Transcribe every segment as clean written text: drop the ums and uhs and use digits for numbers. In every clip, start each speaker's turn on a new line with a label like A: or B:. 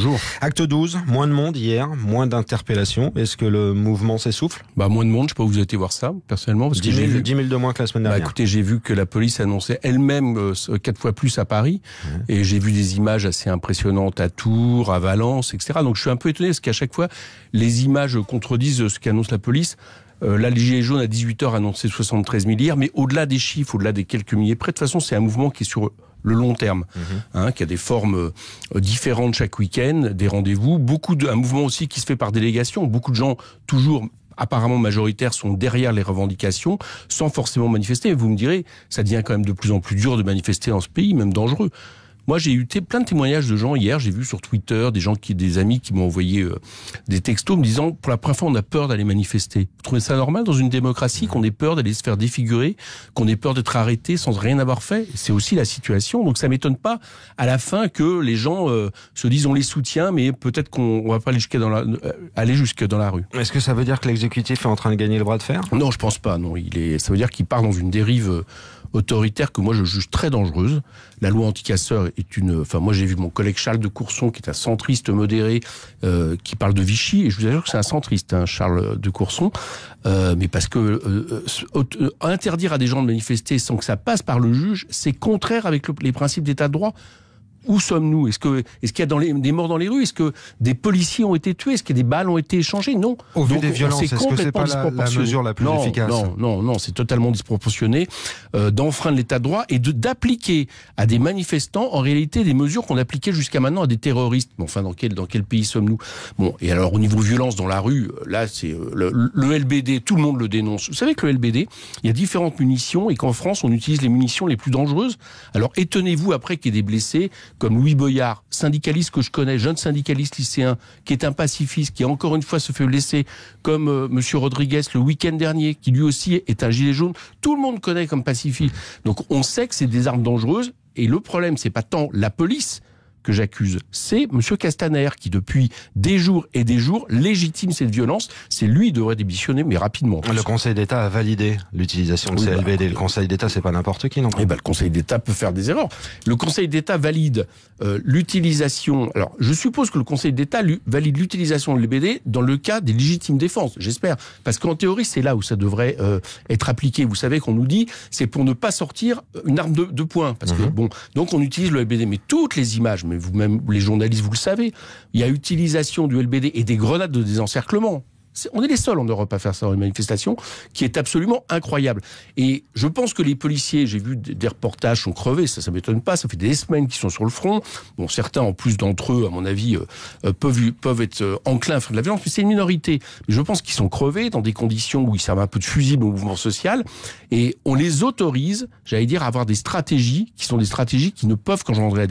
A: Bonjour.
B: Acte 12, moins de monde hier, moins d'interpellations. Est-ce que le mouvement s'essouffle ?
A: Moins de monde, je ne sais pas où vous avez été voir ça, personnellement. Parce
B: 10 000 de moins que la semaine dernière.
A: Écoutez, j'ai vu que la police annonçait elle-même 4 fois plus à Paris. Et j'ai vu des images assez impressionnantes à Tours, à Valence, etc. Donc je suis un peu étonné parce qu'à chaque fois, les images contredisent ce qu'annonce la police. Là, les Gilets jaunes à 18h annonçaient 73 000 hier, mais au-delà des chiffres, au-delà des quelques milliers près, de toute façon, c'est un mouvement qui est sur le long terme, qui a des formes différentes chaque week-end, des rendez-vous, un mouvement aussi qui se fait par délégation. Beaucoup de gens, toujours apparemment majoritaires, sont derrière les revendications, sans forcément manifester. Vous me direz, ça devient quand même de plus en plus dur de manifester dans ce pays, même dangereux. Moi, j'ai eu plein de témoignages de gens hier. J'ai vu sur Twitter des amis qui m'ont envoyé des textos me disant pour la première fois, on a peur d'aller manifester. Vous trouvez ça normal dans une démocratie qu'on ait peur d'aller se faire défigurer, qu'on ait peur d'être arrêté sans rien avoir fait? C'est aussi la situation. Donc, ça m'étonne pas à la fin que les gens se disent on les soutient, mais peut-être qu'on va pas aller jusque dans la rue.
B: Est-ce que ça veut dire que l'exécutif est en train de gagner le bras de fer?
A: Non, je pense pas. Non, ça veut dire qu'il part dans une dérive autoritaire que moi je juge très dangereuse. La loi anti-casseurs moi j'ai vu mon collègue Charles de Courson, qui est un centriste modéré, qui parle de Vichy, et je vous assure que c'est un centriste, Charles de Courson, mais parce que interdire à des gens de manifester sans que ça passe par le juge, c'est contraire avec les principes d'état de droit. Où sommes-nous? Est-ce qu'il y a des morts dans les rues? Est-ce que des policiers ont été tués? Est-ce que des balles ont été échangées? Non.
B: Au vu des violences, est-ce que c'est pas la mesure la plus efficace?
A: Non, c'est totalement disproportionné d'enfreindre l'état de droit et d'appliquer à des manifestants, en réalité, des mesures qu'on appliquait jusqu'à maintenant à des terroristes. Mais enfin, dans quel pays sommes-nous? Bon, et alors, au niveau violence dans la rue, là, c'est le LBD, tout le monde le dénonce. Vous savez que le LBD, il y a différentes munitions et qu'en France, on utilise les munitions les plus dangereuses. Alors, étonnez-vous après qu'il y ait des blessés, comme Louis Boyard, syndicaliste que je connais, jeune syndicaliste lycéen, qui est un pacifiste, qui encore une fois se fait blesser, comme Monsieur Rodriguez le week-end dernier, qui lui aussi est un gilet jaune. Tout le monde connaît comme pacifiste. Donc on sait que c'est des armes dangereuses, et le problème, c'est pas tant la police que j'accuse, c'est M. Castaner qui, depuis des jours et des jours, légitime cette violence. C'est lui qui devrait démissionner, mais rapidement.
B: Le Conseil d'État a validé l'utilisation de ces LBD. Le Conseil d'État, c'est pas n'importe qui, non?
A: Le Conseil d'État peut faire des erreurs. Le Conseil d'État valide l'utilisation... Alors, je suppose que le Conseil d'État valide l'utilisation de l'LBD dans le cas des légitimes défenses, j'espère. Parce qu'en théorie, c'est là où ça devrait être appliqué. Vous savez qu'on nous dit, c'est pour ne pas sortir une arme de poing. Parce que, donc on utilise le LBD. Mais toutes les images, mais vous-même, les journalistes, vous le savez, il y a utilisation du LBD et des grenades de désencerclement. On est les seuls en Europe à faire ça dans une manifestation, qui est absolument incroyable. Et je pense que les policiers, j'ai vu des reportages, sont crevés, ça m'étonne pas, ça fait des semaines qu'ils sont sur le front. Bon, certains, en plus d'entre eux, à mon avis, peuvent être enclins à faire de la violence, mais c'est une minorité. Mais je pense qu'ils sont crevés dans des conditions où ils servent un peu de fusible au mouvement social, et on les autorise, j'allais dire, à avoir des stratégies qui sont des stratégies qui ne peuvent qu'engendrer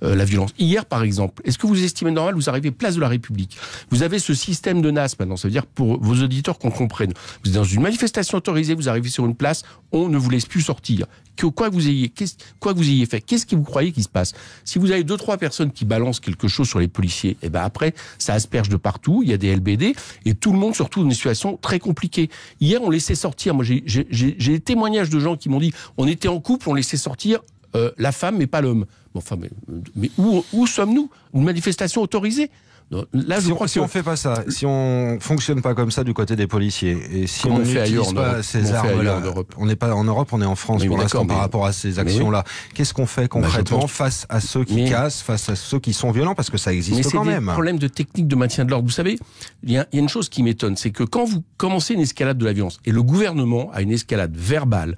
A: la violence. Hier, par exemple, est-ce que vous estimez normal, vous arrivez place de la République, vous avez ce système de NAS maintenant, ça veut dire pour vos auditeurs qu'on comprenne. Vous êtes dans une manifestation autorisée, vous arrivez sur une place, on ne vous laisse plus sortir. Quoi que vous ayez fait, qu'est-ce que vous croyez qui se passe? Si vous avez 2-3 personnes qui balancent quelque chose sur les policiers, et ben après, ça asperge de partout, il y a des LBD, et tout le monde, surtout dans une situation très compliquée. Hier, on laissait sortir, moi j'ai des témoignages de gens qui m'ont dit, on était en couple, on laissait sortir la femme, mais pas l'homme. Bon, enfin, mais où sommes-nous? Une manifestation autorisée? Là,
B: si on fait pas ça, si on fonctionne pas comme ça du côté des policiers, et si on n'utilise pas ces armes-là, on n'est pas en Europe, on est en France pour l'instant par rapport à ces actions-là. Qu'est-ce qu'on fait concrètement face à ceux qui cassent, face à ceux qui sont violents, parce que ça existe quand même.
A: C'est des problèmes de technique de maintien de l'ordre. Vous savez, il y a une chose qui m'étonne, c'est que quand vous commencez une escalade de la violence, et le gouvernement a une escalade verbale,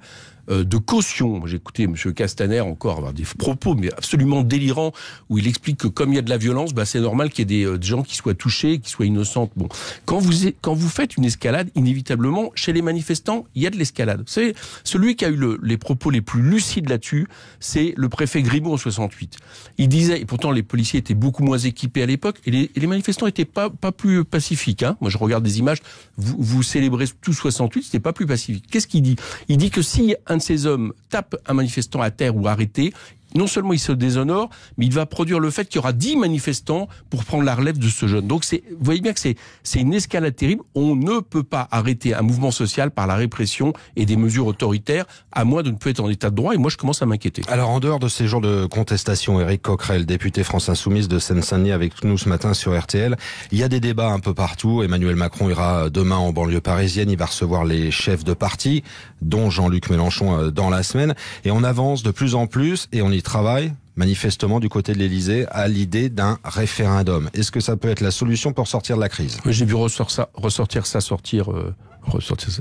A: de caution. J'ai écouté M. Castaner encore avoir des propos mais absolument délirants où il explique que comme il y a de la violence, c'est normal qu'il y ait des gens qui soient touchés, qui soient innocents. Bon, quand vous faites une escalade, inévitablement, chez les manifestants, il y a de l'escalade. Vous savez, celui qui a eu les propos les plus lucides là-dessus, c'est le préfet Grimaud en 68. Il disait, et pourtant les policiers étaient beaucoup moins équipés à l'époque, et les manifestants étaient pas plus pacifiques. Moi je regarde des images, vous célébrez tout 68, c'était pas plus pacifique. Qu'est-ce qu'il dit? Il dit que si un de ces hommes tape un manifestant à terre ou arrêté, non seulement il se déshonore, mais il va produire le fait qu'il y aura 10 manifestants pour prendre la relève de ce jeune. Donc vous voyez bien que c'est une escalade terrible. On ne peut pas arrêter un mouvement social par la répression et des mesures autoritaires, à moins de ne plus être en état de droit, et moi je commence à m'inquiéter.
B: Alors en dehors de ces jours de contestation, Éric Coquerel, député France Insoumise de Seine-Saint-Denis avec nous ce matin sur RTL, il y a des débats un peu partout. Emmanuel Macron ira demain en banlieue parisienne, il va recevoir les chefs de parti, dont Jean-Luc Mélenchon dans la semaine, et on avance de plus en plus, et on y travaille manifestement du côté de l'Élysée à l'idée d'un référendum. Est-ce que ça peut être la solution pour sortir de la crise?
A: J'ai vu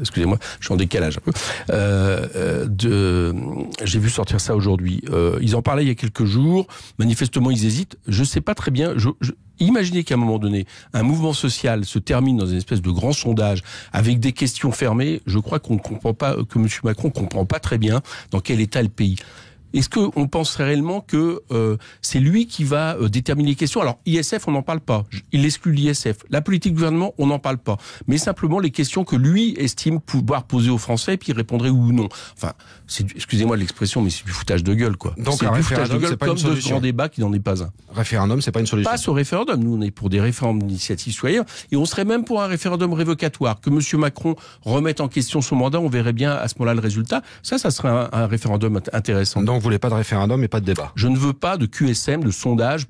A: excusez-moi, je suis en décalage un peu. J'ai vu sortir ça aujourd'hui. Ils en parlaient il y a quelques jours. Manifestement, ils hésitent. Je sais pas très bien. Imaginez qu'à un moment donné, un mouvement social se termine dans une espèce de grand sondage avec des questions fermées. Je crois qu'on ne comprend pas, que M. Macron comprend pas très bien dans quel état est le pays. Est-ce qu'on pense réellement que c'est lui qui va déterminer les questions? Alors, ISF, on n'en parle pas. Il exclut l'ISF. La politique du gouvernement, on n'en parle pas. Mais simplement les questions que lui estime pouvoir poser aux Français, puis il répondrait oui ou non. Enfin, excusez-moi de l'expression, mais c'est du foutage de gueule, quoi.
B: Donc, un référendum, c'est pas une solution.
A: Comme de grands débats qui n'en est pas un.
B: Référendum, c'est pas une solution.
A: Passe au référendum. Nous, on est pour des référendums d'initiative citoyenne. Et on serait même pour un référendum révocatoire. Que M. Macron remette en question son mandat, on verrait bien à ce moment-là le résultat. Ça serait un référendum intéressant.
B: Donc, vous voulez pas de référendum et pas de débat?
A: Je ne veux pas de QSM, de sondage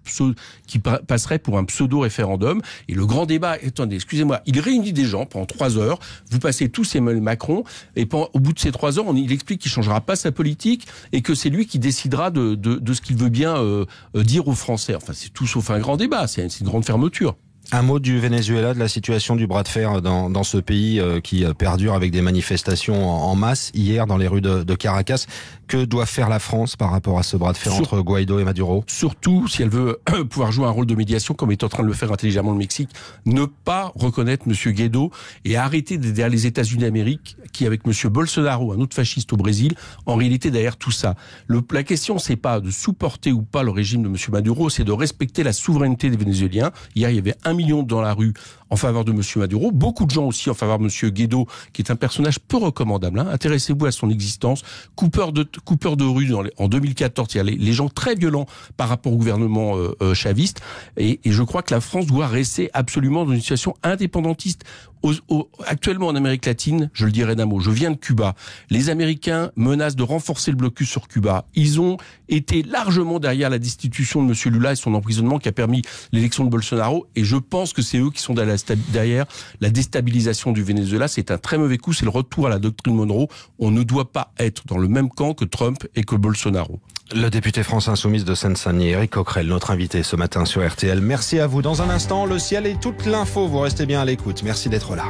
A: qui passerait pour un pseudo-référendum. Et le grand débat, attendez, excusez-moi, il réunit des gens pendant 3 heures, vous passez tous Emmanuel Macron, et au bout de ces 3 heures, il explique qu'il changera pas sa politique et que c'est lui qui décidera de ce qu'il veut bien dire aux Français. Enfin, c'est tout sauf un grand débat, c'est une grande fermeture.
B: Un mot du Venezuela, de la situation du bras de fer dans ce pays qui perdure avec des manifestations en masse hier dans les rues de Caracas. Que doit faire la France par rapport à ce bras de fer entre Guaido et Maduro?
A: Surtout, si elle veut pouvoir jouer un rôle de médiation, comme est en train de le faire intelligemment le Mexique, ne pas reconnaître M. Guaido et arrêter d'aider les États-Unis d'Amérique, qui avec M. Bolsonaro, un autre fasciste au Brésil, en réalité derrière tout ça. La question, c'est pas de supporter ou pas le régime de M. Maduro, c'est de respecter la souveraineté des Vénézuéliens. Hier, il y avait 1 million dans la rue en faveur de M. Maduro, beaucoup de gens aussi en faveur de M. Guaido, qui est un personnage peu recommandable. Intéressez-vous à son existence. Coupeur de rue en 2014, il y a les gens très violents par rapport au gouvernement chaviste. Et je crois que la France doit rester absolument dans une situation indépendantiste. Actuellement en Amérique latine, je le dirais d'un mot, je viens de Cuba. Les Américains menacent de renforcer le blocus sur Cuba. Ils ont été largement derrière la destitution de M. Lula et son emprisonnement qui a permis l'élection de Bolsonaro. Et je pense que c'est eux qui sont derrière la déstabilisation du Venezuela. C'est un très mauvais coup, c'est le retour à la doctrine Monroe. On ne doit pas être dans le même camp que Trump et que Bolsonaro.
B: Le député France Insoumise de Seine-Saint-Denis, Éric Coquerel, notre invité ce matin sur RTL. Merci à vous. Dans un instant, le ciel et toute l'info. Vous restez bien à l'écoute. Merci d'être là.